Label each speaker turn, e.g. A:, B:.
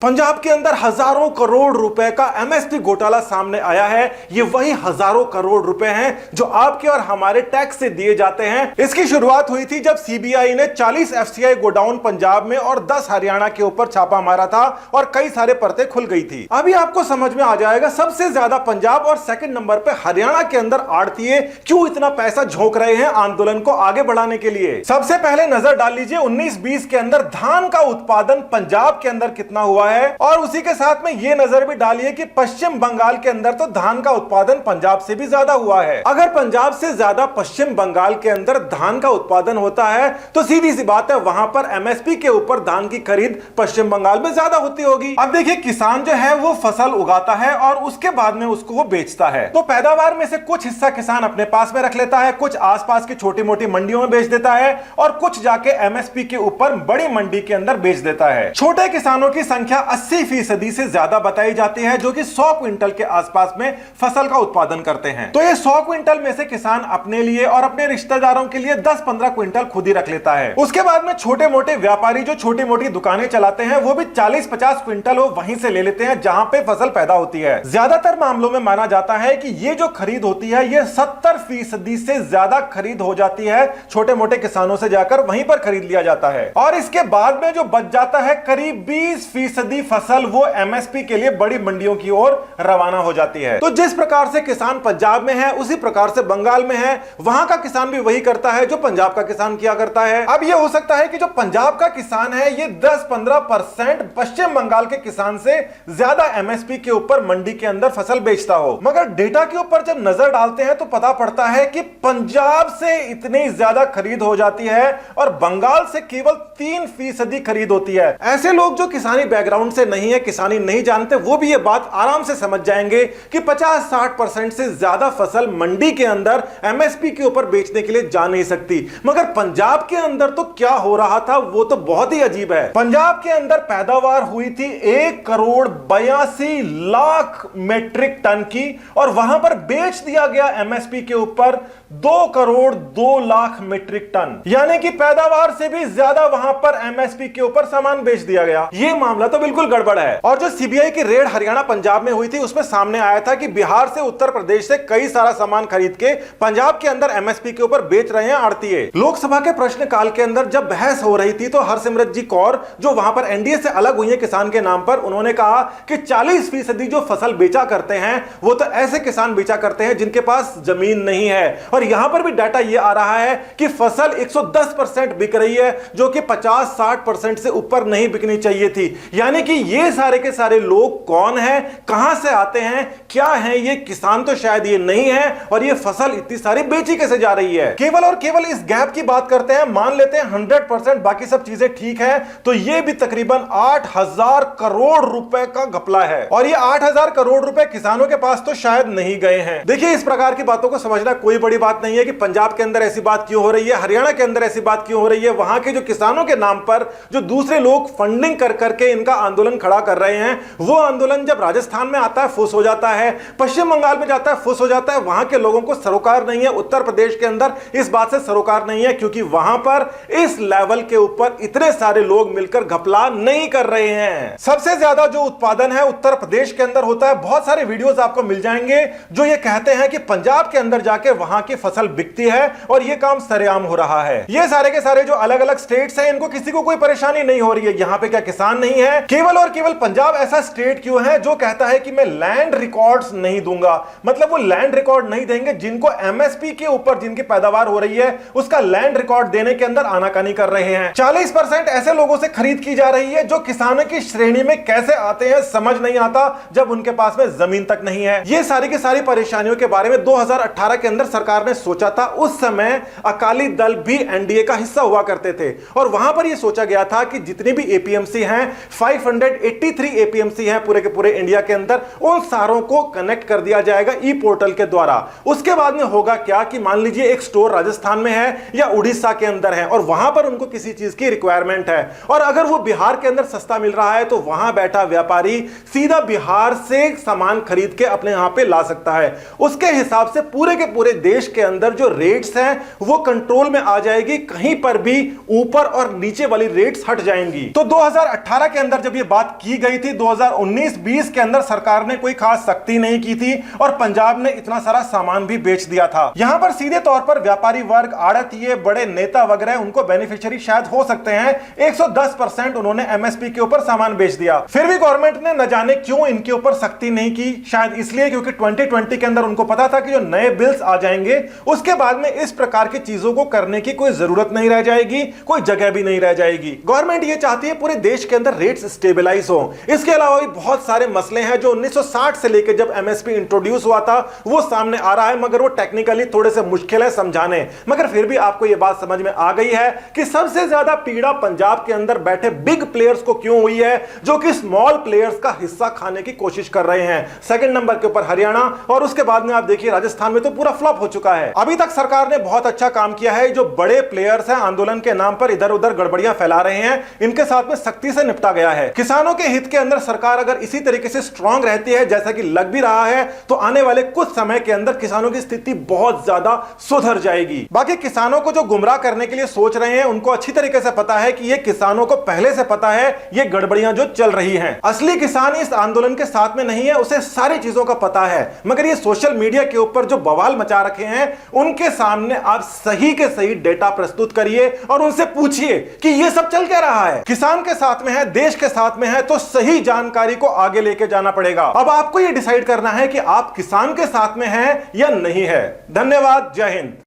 A: पंजाब के अंदर हजारों करोड़ रुपए का एमएसपी घोटाला सामने आया है। ये वही हजारों करोड़ रुपए हैं जो आपके और हमारे टैक्स से दिए जाते हैं। इसकी शुरुआत हुई थी जब सीबीआई ने 40 एफसीआई गोडाउन पंजाब में और 10 हरियाणा के ऊपर छापा मारा था और कई सारे परतें खुल गई थी। अभी आपको समझ में आ जाएगा सबसे ज्यादा पंजाब और सेकंड नंबर पे हरियाणा के अंदर आड़तीए क्यों इतना पैसा झोंक रहे हैं आंदोलन को आगे बढ़ाने के लिए। सबसे पहले नजर डाल लीजिए 19-20 के अंदर धान का उत्पादन पंजाब के अंदर कितना हुआ है और उसी के साथ में यह नजर भी डालिए कि पश्चिम बंगाल के अंदर तो धान का उत्पादन पंजाब से भी ज्यादा हुआ है। अगर पंजाब से ज्यादा पश्चिम बंगाल के अंदर धान का उत्पादन होता है तो सीधी सी बात है वहां पर एमएसपी के ऊपर धान की खरीद पश्चिम बंगाल में ज्यादा होती होगी। अब देखिए किसान जो है वो फसल उगाता है और उसके बाद में उसको वो बेचता है, तो पैदावार में से कुछ हिस्सा किसान अपने पास में रख लेता है, कुछ आसपास की छोटी मोटी मंडियों में बेच देता है और कुछ जाके एमएसपी के ऊपर बड़ी मंडी के अंदर बेच देता है। छोटे किसानों की संख्या 80% से ज्यादा बताई जाती है जो कि 100 क्विंटल के आसपास में फसल का उत्पादन करते हैं। तो ये 100 क्विंटल में से किसान अपने लिए और अपने रिश्तेदारों के लिए 10-15 क्विंटल खुद ही रख लेता है। उसके बाद में छोटे मोटे व्यापारी जो छोटी मोटी दुकानें चलाते हैं वो भी 40-50 क्विंटल वो वहीं से ले लेते हैं जहां पे फसल पैदा होती है। ज्यादातर मामलों में माना जाता है कि ये जो खरीद होती है ये 70% से ज्यादा खरीद हो जाती है छोटे मोटे किसानों से जाकर वहीं पर खरीद लिया जाता है और इसके बाद में जो बच जाता है करीब 20% फसल वो एमएसपी के लिए बड़ी मंडियों की ओर रवाना हो जाती है। तो जिस प्रकार से किसान पंजाब में है उसी प्रकार से बंगाल में है, वहां का किसान भी वही करता है जो पंजाब का किसान किया करता है। अब यह हो सकता है कि जो पंजाब का किसान है ये 10-15% पश्चिम बंगाल के किसान से ज्यादा एमएसपी के ऊपर मंडी के अंदर फसल बेचता हो, मगर डेटा के ऊपर जब नजर डालते हैं तो पता पड़ता है कि पंजाब से इतनी ज्यादा खरीद हो जाती है और बंगाल से केवल 3% खरीद होती है। ऐसे लोग जो किसानी बैकग्राउंड से नहीं है, किसानी नहीं जानते, वो भी ये बात आराम से समझ जाएंगे कि 50-60% से ज्यादा फसल मंडी के अंदर एमएसपी के ऊपर बेचने के लिए जा नहीं सकती। मगर पंजाब के अंदर तो क्या हो रहा था वो तो बहुत ही अजीब है। पंजाब के अंदर पैदावार हुई थी 1,82,00,000 मीट्रिक टन की और वहां पर बेच दिया गया एमएसपी के ऊपर 2,02,00,000 मीट्रिक टन, यानी कि पैदावार से भी ज्यादा वहां पर एमएसपी के ऊपर सामान बेच दिया गया। यह मामला तो बिल्कुल गड़बड़ है। और जो सीबीआई की रेड हरियाणा पंजाब में हुई थी उसमें सामने आया था कि बिहार से उत्तर प्रदेश से कई सारा सामान खरीद के पंजाब के अंदर एमएसपी के ऊपर बेच रहे हैं आड़तीए। लोकसभा के प्रश्नकाल के अंदर जब बहस हो रही थी तो हरसिमरत जी कौर जो वहां पर एनडीए से अलग हुई है किसान के नाम पर, उन्होंने कहा कि 40% जो फसल बेचा करते हैं वो तो ऐसे किसान बेचा करते हैं जिनके पास जमीन नहीं है। और यहां पर भी डाटा यह आ रहा है कि फसल 110% बिक रही है जो कि 50-60% से ऊपर नहीं बिकनी चाहिए थी। यानी कि ये सारे के सारे लोग कौन हैं, कहां से आते हैं, क्या हैं, ये किसान तो शायद ये नहीं है और ये फसल इतनी सारी बेची कैसे जा रही है। केवल और केवल इस गैप की बात करते हैं, मान लेते हैं 100% बाकी सब चीजें ठीक है, तो ये भी तकरीबन 8,000 करोड़ रुपए का घपला है और ये 8,000 करोड़ रुपए किसानों के पास तो शायद नहीं गए हैं। देखिए इस प्रकार की बातों को समझना कोई बड़ी बात नहीं है कि पंजाब के अंदर ऐसी बात क्यों हो रही है, हरियाणा के अंदर ऐसी बात क्यों हो रही है। वहां के जो किसानों के नाम पर जो दूसरे लोग फंडिंग कर करके इनका आंदोलन खड़ा कर रहे हैं, वो आंदोलन जब राजस्थान में आता है फुस हो जाता है, पश्चिम बंगाल में जाता है फुस हो जाता है। वहां के लोगों को सरोकार नहीं है, उत्तर प्रदेश के अंदर इस बात से सरोकार नहीं है क्योंकि वहां पर इस लेवल के ऊपर इतने सारे लोग मिलकर घपला नहीं कर रहे हैं। सबसे ज्यादा जो उत्पादन है उत्तर प्रदेश के अंदर होता है। बहुत सारे वीडियोस आपको मिल जाएंगे जो ये कहते हैं कि पंजाब के अंदर जाके वहां की फसल बिकती है और ये काम सरेआम हो रहा है। ये सारे के सारे जो अलग अलग स्टेट्स हैं इनको किसी को कोई परेशानी नहीं हो रही है, यहां पे क्या किसान नहीं है। केवल और केवल पंजाब ऐसा स्टेट क्यों है जो कहता है कि मैं लैंड रिकॉर्ड्स नहीं दूंगा, मतलब वो लैंड रिकॉर्ड नहीं देंगे जिनको एमएसपी के ऊपर जिनकी पैदावार हो रही है उसका लैंड रिकॉर्ड देने के अंदर आनाकानी कर रहे हैं। 40% ऐसे लोगों से खरीद की जा रही है जो किसानों की श्रेणी में कैसे आते हैं समझ नहीं आता जब उनके पास में जमीन तक नहीं है। ये सारी की सारी परेशानियों के बारे में 2018 के अंदर सरकार ने सोचा था। उस समय अकाली दल भी एनडीए का हिस्सा हुआ करते थे और वहां पर यह सोचा गया था कि जितनी भी एपीएमसी हैं 583 एपीएमसी हैं पूरे के पूरे इंडिया के अंदर, उन सारों को कनेक्ट कर दिया जाएगा ई पोर्टल के द्वारा। उसके बाद में होगा क्या कि मान लीजिए एक स्टोर राजस्थान में है या उड़ीसा के अंदर है और वहां पर उनको किसी चीज की रिक्वायरमेंट है और अगर वो बिहार के अंदर सस्ता मिल रहा है तो वहां बैठा व्यापारी सीधा बिहार से सामान खरीद के अपने यहां पे ला सकता है। उसके हिसाब से पूरे के पूरे देश के अंदर जो रेट्स हैं वो कंट्रोल में आ जाएगी, कहीं पर भी ऊपर और नीचे वाली रेट्स हट जाएंगी। तो 2018 के अंदर जब ये बात की गई थी 2019-20 के अंदर सरकार ने कोई खास सख्ती नहीं की थी और पंजाब ने इतना सारा सामान भी बेच दिया था। यहां पर सीधे तौर पर व्यापारी वर्ग, आड़तिये, बड़े नेता वगैरह उनको बेनिफिशियरी शायद हो सकते हैं। 110% उन्होंने एमएसपी के ऊपर सामान बेच दिया। फिर भी गवर्नमेंट ने न जाने क्यों इनके ऊपर सख्ती नहीं की। शायद इसलिए क्योंकि 2020 के अंदर उनको पता था कि जो नए बिल्स आ जाएंगे उसके बाद में इस प्रकार की चीजों को करने की कोई जरूरत नहीं रह जाएगी, कोई जगह भी नहीं रह जाएगी। गवर्नमेंट ये चाहती है पूरे देश के अंदर रेट्स स्टेबलाइज हो। इसके अलावा भी बहुत सारे मसले हैं जो 1960 से लेकर जब एमएसपी इंट्रोड्यूस हुआ था वो सामने आ रहा है, मगर वो टेक्निकली थोड़े से मुश्किल है समझाने। मगर फिर भी आपको ये बात समझ में आ गई है कि सबसे ज्यादा पीड़ा पंजाब के अंदर बैठे बिग प्लेयर्स को क्यों हुई है, जो कि स्मॉल प्लेयर्स का हिस्सा खाने की कोशिश कर रहे हैं। सेकंड नंबर के ऊपर हरियाणा और उसके बाद में आप देखिए राजस्थान में तो पूरा फ्लॉप हो चुका है। अभी तक सरकार ने बहुत अच्छा काम किया है। जो बड़े प्लेयर्स हैं आंदोलन के नाम पर इधर उधर गड़बड़ियां फैला रहे हैं, इनके साथ में सख्ती से निपटा गया है। किसानों के हित के अंदर सरकार अगर इसी तरीके से स्ट्रांग रहती है जैसा कि लग भी रहा है, तो आने वाले कुछ समय के अंदर किसानों की स्थिति बहुत ज्यादा सुधर जाएगी। बाकी किसानों को जो गुमराह करने के लिए सोच रहे हैं उनको अच्छी तरीके से पता है कि ये किसानों को पहले से पता है ये गड़बड़ियां जो चल रही हैं। असली किसान इस आंदोलन के साथ में नहीं है, उसे सारी चीजों का पता है। मगर ये सोशल मीडिया के ऊपर जो बवाल मचा रखे हैं उनके सामने आप सही के सही डेटा प्रस्तुत करिए और उनसे पूछिए कि ये सब चल क्या रहा है। किसान के साथ में है, देश के साथ में है, तो सही जानकारी को आगे लेके जाना पड़ेगा। अब आपको ये डिसाइड करना है कि आप किसान के साथ में हैं या नहीं है। धन्यवाद। जय हिंद।